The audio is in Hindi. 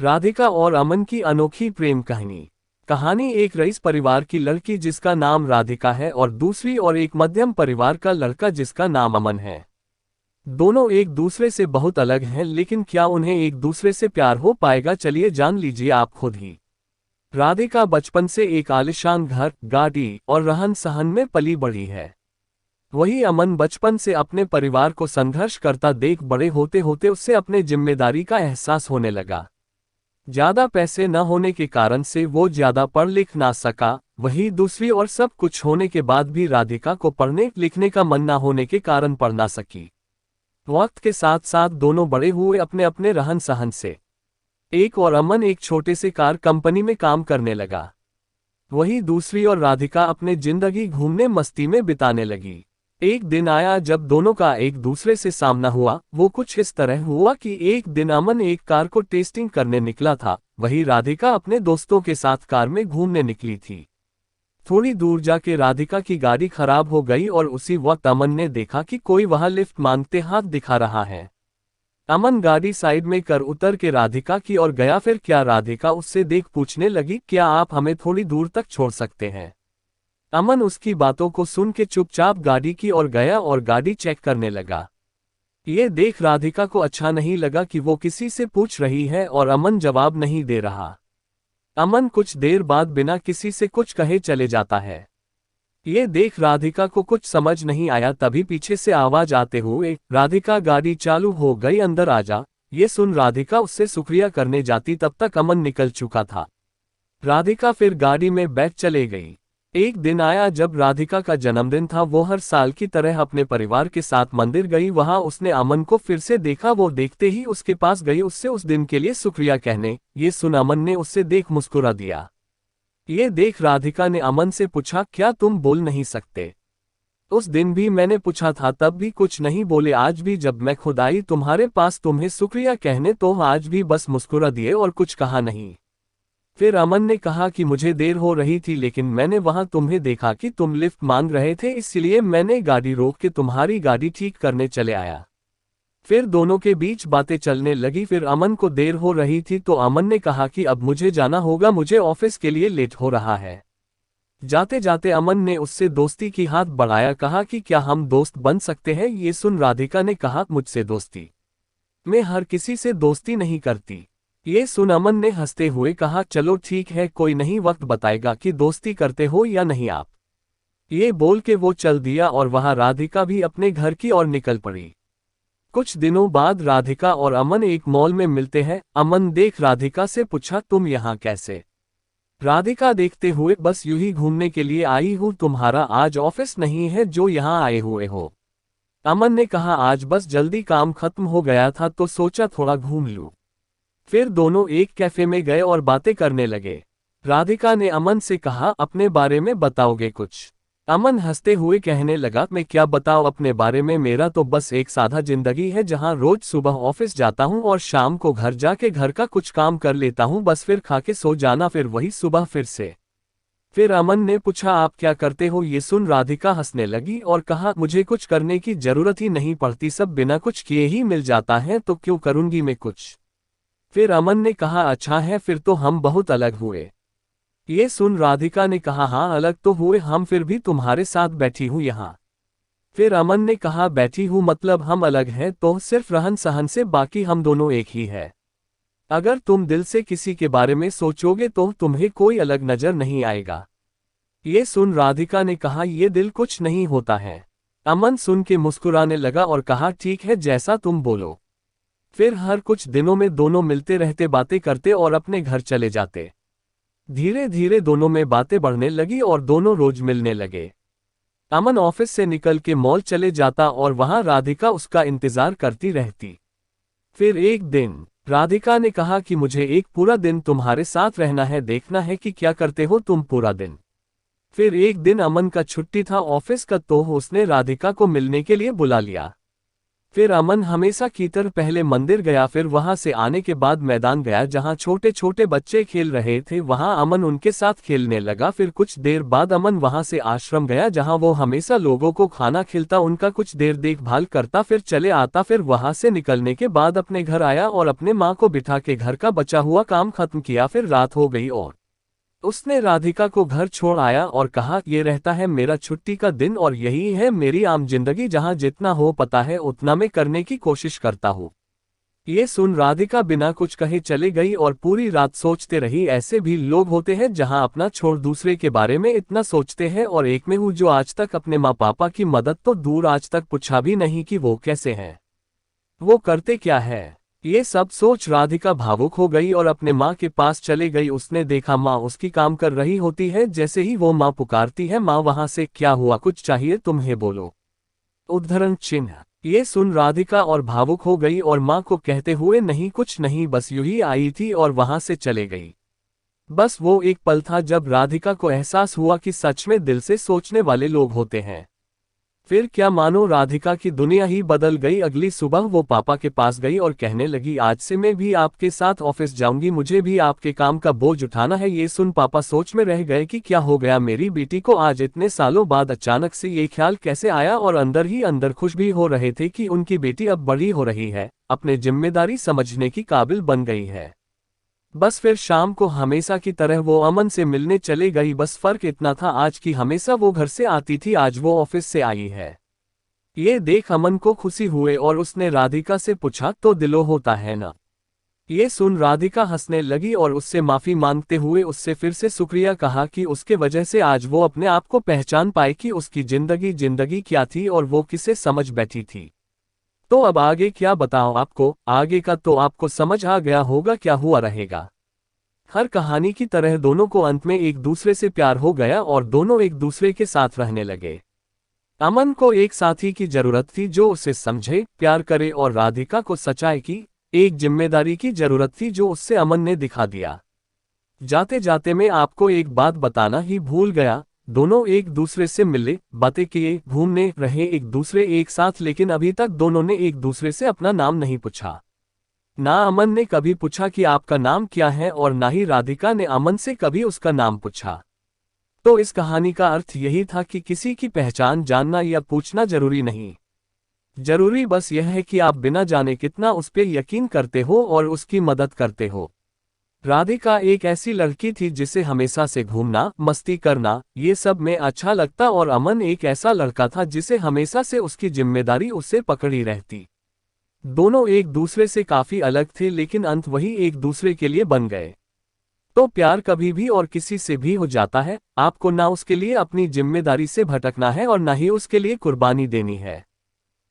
राधिका और अमन की अनोखी प्रेम कहानी। कहानी एक रईस परिवार की लड़की जिसका नाम राधिका है और दूसरी और एक मध्यम परिवार का लड़का जिसका नाम अमन है। दोनों एक दूसरे से बहुत अलग हैं, लेकिन क्या उन्हें एक दूसरे से प्यार हो पाएगा, चलिए जान लीजिए आप खुद ही। राधिका बचपन से एक आलीशान घर, गाड़ी और रहन सहन में पली बढ़ी है। वही अमन बचपन से अपने परिवार को संघर्ष करता देख बड़े होते होते उससे अपने जिम्मेदारी का एहसास होने लगा। ज्यादा पैसे न होने के कारण से वो ज्यादा पढ़ लिख ना सका, वही दूसरी और सब कुछ होने के बाद भी राधिका को पढ़ने लिखने का मन ना होने के कारण पढ़ ना सकी। वक्त के साथ साथ दोनों बड़े हुए अपने अपने रहन सहन से। एक और अमन एक छोटे से कार कंपनी में काम करने लगा। वही दूसरी और राधिका अपने जिंदगी घूमने मस्ती में बिताने लगी। एक दिन आया जब दोनों का एक दूसरे से सामना हुआ। वो कुछ इस तरह हुआ कि एक दिन अमन एक कार को टेस्टिंग करने निकला था, वही राधिका अपने दोस्तों के साथ कार में घूमने निकली थी। थोड़ी दूर जाके राधिका की गाड़ी खराब हो गई और उसी वक्त अमन ने देखा कि कोई वहां लिफ्ट मांगते हाथ दिखा रहा है। अमन गाड़ी साइड में कर उतर के राधिका की ओर गया। फिर क्या राधिका उससे देख पूछने लगी, क्या आप हमें थोड़ी दूर तक छोड़ सकते हैं? अमन उसकी बातों को सुन के चुपचाप गाड़ी की ओर गया और गाड़ी चेक करने लगा। ये देख राधिका को अच्छा नहीं लगा कि वो किसी से पूछ रही है और अमन जवाब नहीं दे रहा। अमन कुछ देर बाद बिना किसी से कुछ कहे चले जाता है। ये देख राधिका को कुछ समझ नहीं आया, तभी पीछे से आवाज आते हुए, राधिका गाड़ी चालू हो गई, अंदर आ जा। ये सुन राधिका उससे शुक्रिया करने जाती, तब तक अमन निकल चुका था। राधिका फिर गाड़ी में बैठ चले गई। एक दिन आया जब राधिका का जन्मदिन था। वो हर साल की तरह अपने परिवार के साथ मंदिर गई। वहां उसने अमन को फिर से देखा। वो देखते ही उसके पास गई उससे उस दिन के लिए शुक्रिया कहने। ये सुन अमन ने उससे देख मुस्कुरा दिया। ये देख राधिका ने अमन से पूछा, क्या तुम बोल नहीं सकते? उस दिन भी मैंने पूछा था, तब भी कुछ नहीं बोले। आज भी जब मैं खुद आई तुम्हारे पास तुम्हें शुक्रिया कहने, तो आज भी बस मुस्कुरा दिए और कुछ कहा नहीं। फिर अमन ने कहा कि मुझे देर हो रही थी, लेकिन मैंने वहां तुम्हें देखा कि तुम लिफ्ट मांग रहे थे, इसलिए मैंने गाड़ी रोक के तुम्हारी गाड़ी ठीक करने चले आया। फिर दोनों के बीच बातें चलने लगी। फिर अमन को देर हो रही थी तो अमन ने कहा कि अब मुझे जाना होगा, मुझे ऑफिस के लिए लेट हो रहा है। जाते जाते अमन ने उससे दोस्ती की हाथ बढ़ाया, कहा कि क्या हम दोस्त बन सकते हैं? ये सुन राधिका ने कहा, मुझसे दोस्ती? मैं हर किसी से दोस्ती नहीं करती। ये सुन अमन ने हंसते हुए कहा, चलो ठीक है, कोई नहीं, वक्त बताएगा कि दोस्ती करते हो या नहीं आप। ये बोल के वो चल दिया और वहां राधिका भी अपने घर की ओर निकल पड़ी। कुछ दिनों बाद राधिका और अमन एक मॉल में मिलते हैं। अमन देख राधिका से पूछा, तुम यहाँ कैसे? राधिका देखते हुए, बस यूं ही घूमने के लिए आई हूँ, तुम्हारा आज ऑफिस नहीं है जो यहाँ आए हुए हो? अमन ने कहा, आज बस जल्दी काम खत्म हो गया था तो सोचा थोड़ा घूम लूं। फिर दोनों एक कैफे में गए और बातें करने लगे। राधिका ने अमन से कहा, अपने बारे में बताओगे कुछ? अमन हंसते हुए कहने लगा, मैं क्या बताऊं अपने बारे में, मेरा तो बस एक सादा जिंदगी है, जहां रोज सुबह ऑफिस जाता हूं और शाम को घर जाके घर का कुछ काम कर लेता हूं, बस फिर खा के सो जाना, फिर वही सुबह फिर से। फिर अमन ने पूछा, आप क्या करते हो? ये सुन राधिका हंसने लगी और कहा, मुझे कुछ करने की जरूरत ही नहीं पड़ती, सब बिना कुछ किए ही मिल जाता है, तो क्यों करूंगी मैं कुछ? फिर अमन ने कहा, अच्छा है, फिर तो हम बहुत अलग हुए। ये सुन राधिका ने कहा, हाँ अलग तो हुए हम, फिर भी तुम्हारे साथ बैठी हूँ यहाँ। फिर अमन ने कहा, बैठी हूँ मतलब हम अलग हैं तो सिर्फ रहन सहन से, बाकी हम दोनों एक ही है। अगर तुम दिल से किसी के बारे में सोचोगे तो तुम्हें कोई अलग नजर नहीं आएगा। ये सुन राधिका ने कहा, ये दिल कुछ नहीं होता है। अमन सुन के मुस्कुराने लगा और कहा, ठीक है, जैसा तुम बोलो। फिर हर कुछ दिनों में दोनों मिलते रहते, बातें करते और अपने घर चले जाते। धीरे धीरे दोनों में बातें बढ़ने लगी और दोनों रोज मिलने लगे। अमन ऑफिस से निकल के मॉल चले जाता और वहां राधिका उसका इंतजार करती रहती। फिर एक दिन राधिका ने कहा कि मुझे एक पूरा दिन तुम्हारे साथ रहना है, देखना है कि क्या करते हो तुम पूरा दिन। फिर एक दिन अमन का छुट्टी था ऑफिस का, तो उसने राधिका को मिलने के लिए बुला लिया। फिर अमन हमेशा की तरह पहले मंदिर गया, फिर वहां से आने के बाद मैदान गया जहां छोटे छोटे बच्चे खेल रहे थे, वहां अमन उनके साथ खेलने लगा। फिर कुछ देर बाद अमन वहां से आश्रम गया जहां वो हमेशा लोगों को खाना खिलाता, उनका कुछ देर देखभाल करता, फिर चले आता। फिर वहां से निकलने के बाद अपने घर आया और अपने माँ को बिठा के घर का बचा हुआ काम खत्म किया। फिर रात हो गई और उसने राधिका को घर छोड़ आया और कहा, ये रहता है मेरा छुट्टी का दिन और यही है मेरी आम जिंदगी, जहां जितना हो पता है उतना मैं करने की कोशिश करता हूँ। ये सुन राधिका बिना कुछ कहे चली गई और पूरी रात सोचते रही। ऐसे भी लोग होते हैं जहां अपना छोड़ दूसरे के बारे में इतना सोचते हैं, और एक में हूँ जो आज तक अपने माँ पापा की मदद तो दूर आज तक पूछा भी नहीं कि वो कैसे हैं, वो करते क्या है। ये सब सोच राधिका भावुक हो गई और अपने माँ के पास चले गई। उसने देखा माँ उसकी काम कर रही होती है। जैसे ही वो माँ पुकारती है, माँ वहां से, क्या हुआ, कुछ चाहिए तुम्हें, बोलो। उद्धरण चिन्ह। ये सुन राधिका और भावुक हो गई और माँ को कहते हुए, नहीं कुछ नहीं, बस यूं ही आई थी, और वहां से चले गई। बस वो एक पल था जब राधिका को एहसास हुआ कि सच में दिल से सोचने वाले लोग होते हैं। फिर क्या मानो राधिका की दुनिया ही बदल गई। अगली सुबह वो पापा के पास गई और कहने लगी, आज से मैं भी आपके साथ ऑफिस जाऊंगी, मुझे भी आपके काम का बोझ उठाना है। ये सुन पापा सोच में रह गए कि क्या हो गया मेरी बेटी को, आज इतने सालों बाद अचानक से ये ख्याल कैसे आया, और अंदर ही अंदर खुश भी हो रहे थे कि उनकी बेटी अब बड़ी हो रही है, अपने जिम्मेदारी समझने की काबिल बन गई है। बस फिर शाम को हमेशा की तरह वो अमन से मिलने चले गई। बस फर्क इतना था आज की हमेशा वो घर से आती थी, आज वो ऑफिस से आई है। ये देख अमन को खुशी हुए और उसने राधिका से पूछा, तो दिलो होता है ना। ये सुन राधिका हंसने लगी और उससे माफी मांगते हुए उससे फिर से शुक्रिया कहा कि उसके वजह से आज वो अपने आप को पहचान पाई कि उसकी जिंदगी क्या थी और वो किसे समझ बैठी थी। तो अब आगे क्या बताओ आपको, आगे का तो आपको समझ आ गया होगा क्या हुआ रहेगा। हर कहानी की तरह दोनों को अंत में एक दूसरे से प्यार हो गया और दोनों एक दूसरे के साथ रहने लगे। अमन को एक साथी की जरूरत थी जो उसे समझे, प्यार करे, और राधिका को सच्चाई की एक जिम्मेदारी की जरूरत थी जो उससे अमन ने दिखा दिया। जाते जाते मैं आपको एक बात बताना ही भूल गया, दोनों एक दूसरे से मिले, बातें किए, घूमने रहे एक दूसरे एक साथ, लेकिन अभी तक दोनों ने एक दूसरे से अपना नाम नहीं पूछा। ना अमन ने कभी पूछा कि आपका नाम क्या है, और ना ही राधिका ने अमन से कभी उसका नाम पूछा। तो इस कहानी का अर्थ यही था कि किसी की पहचान जानना या पूछना जरूरी नहीं। जरूरी बस यह है कि आप बिना जाने कितना उस पर यकीन करते हो और उसकी मदद करते हो। राधिका एक ऐसी लड़की थी जिसे हमेशा से घूमना, मस्ती करना, ये सब में अच्छा लगता, और अमन एक ऐसा लड़का था जिसे हमेशा से उसकी जिम्मेदारी उससे पकड़ी रहती। दोनों एक दूसरे से काफी अलग थे, लेकिन अंत वही एक दूसरे के लिए बन गए। तो प्यार कभी भी और किसी से भी हो जाता है, आपको ना उसके लिए अपनी जिम्मेदारी से भटकना है और ना ही उसके लिए कुर्बानी देनी है।